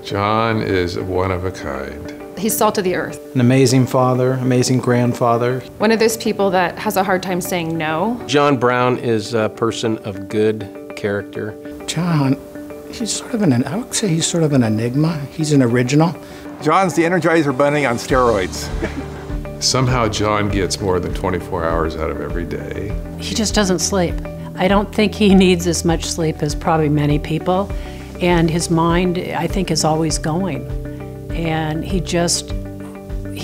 John is one of a kind. He's salt of the earth. An amazing father, amazing grandfather. One of those people that has a hard time saying no. John Brown is a person of good character. John, he's sort of I would say he's sort of an enigma. He's an original. John's the Energizer Bunny on steroids. Somehow John gets more than 24 hours out of every day. He just doesn't sleep. I don't think he needs as much sleep as probably many people. And his mind, I think, is always going. And he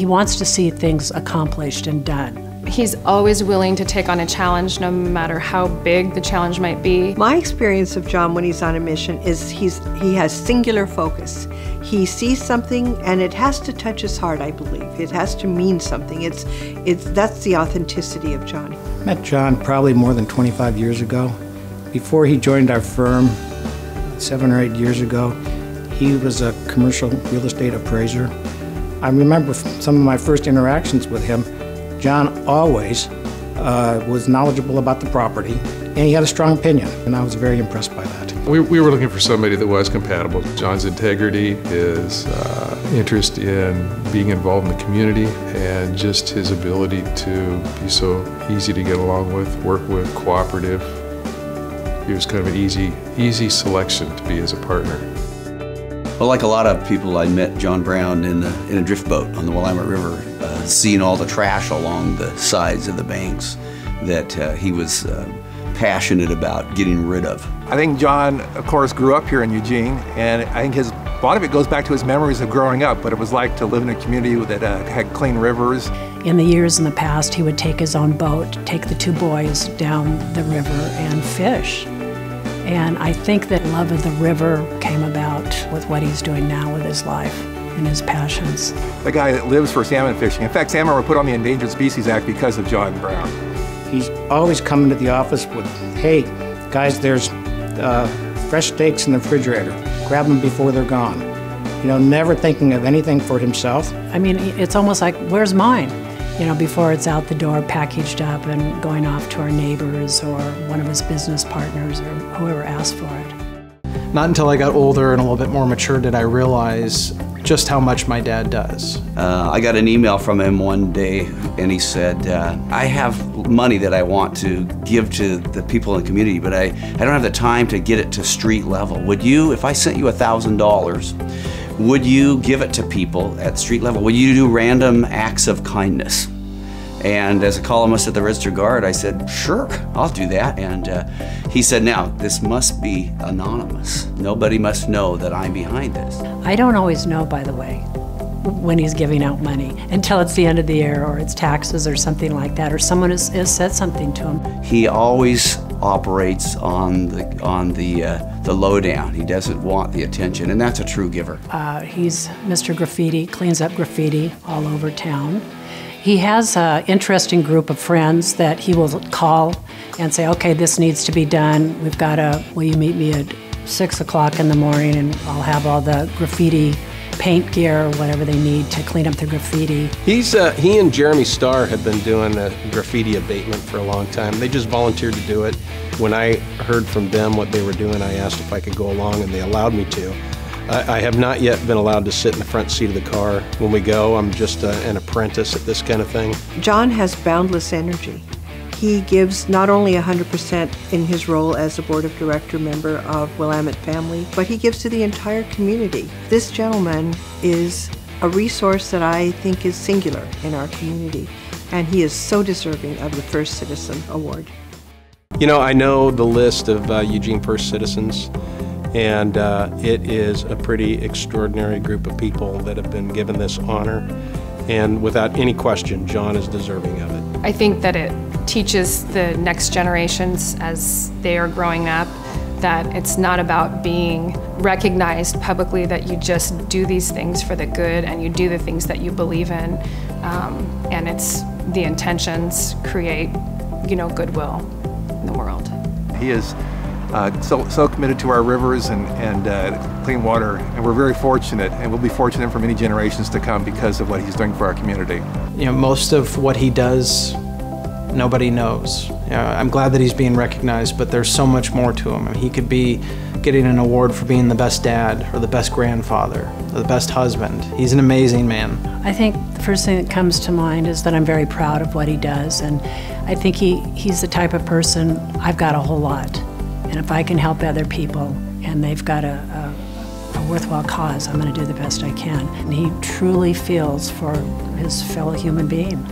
wants to see things accomplished and done. He's always willing to take on a challenge, no matter how big the challenge might be. My experience of John when he's on a mission is he has singular focus. He sees something and it has to touch his heart, I believe. It has to mean something. That's the authenticity of John. I met John probably more than 25 years ago. Before he joined our firm, 7 or 8 years ago, he was a commercial real estate appraiser. I remember some of my first interactions with him. John always was knowledgeable about the property, and he had a strong opinion, and I was very impressed by that. We were looking for somebody that was compatible. John's integrity, his interest in being involved in the community, and just his ability to be so easy to get along with, work with, cooperative. He was kind of an easy selection to be as a partner. Well, like a lot of people, I met John Brown in a drift boat on the Willamette River, seeing all the trash along the sides of the banks that he was passionate about getting rid of. I think John, of course, grew up here in Eugene, and I think a lot of it goes back to his memories of growing up, what it was like to live in a community that had clean rivers. In the years in the past, he would take his own boat, take the two boys down the river and fish. And I think that love of the river came about with what he's doing now with his life and his passions. The guy that lives for salmon fishing. In fact, salmon were put on the Endangered Species Act because of John Brown. He's always coming to the office with, hey, guys, there's fresh steaks in the refrigerator. Grab them before they're gone. You know, never thinking of anything for himself. I mean, it's almost like, where's mine? You know, before it's out the door, packaged up and going off to our neighbors or one of his business partners or whoever asked for it. Not until I got older and a little bit more mature did I realize just how much my dad does. I got an email from him one day, and he said, I have money that I want to give to the people in the community, but I don't have the time to get it to street level. Would you, if I sent you $1,000, would you give it to people at street level? Would you do random acts of kindness? And as a columnist at the Register Guard, I said, sure, I'll do that. And he said, now, this must be anonymous. Nobody must know that I'm behind this. I don't always know, by the way, when he's giving out money until it's the end of the year or it's taxes or something like that, or someone has said something to him. He always operates on the lowdown. He doesn't want the attention, and that's a true giver. He's Mr. Graffiti, cleans up graffiti all over town. He has an interesting group of friends that he will call and say, okay, this needs to be done. We've got will you meet me at 6 o'clock in the morning and I'll have all the graffiti paint gear or whatever they need to clean up the graffiti. He and Jeremy Starr have been doing graffiti abatement for a long time. They just volunteered to do it. When I heard from them what they were doing, I asked if I could go along, and they allowed me to. I have not yet been allowed to sit in the front seat of the car. When we go, I'm just an apprentice at this kind of thing. John has boundless energy. He gives not only 100% in his role as a Board of Director member of Willamette family, but he gives to the entire community. This gentleman is a resource that I think is singular in our community, and he is so deserving of the First Citizen Award. You know, I know the list of Eugene First Citizens, and it is a pretty extraordinary group of people that have been given this honor, and without any question, John is deserving of it. I think that it teaches the next generations as they are growing up that it's not about being recognized publicly, that you just do these things for the good and you do the things that you believe in, and it's the intentions create, you know, goodwill. in the world. He is so committed to our rivers and clean water, and we're very fortunate, and we'll be fortunate for many generations to come because of what he's doing for our community. You know, most of what he does, nobody knows. You know, I'm glad that he's being recognized, but there's so much more to him. I mean, he could be getting an award for being the best dad, or the best grandfather, or the best husband. He's an amazing man. I think the first thing that comes to mind is that I'm very proud of what he does, and I think he's the type of person, I've got a whole lot, and if I can help other people and they've got a worthwhile cause, I'm going to do the best I can. And he truly feels for his fellow human being.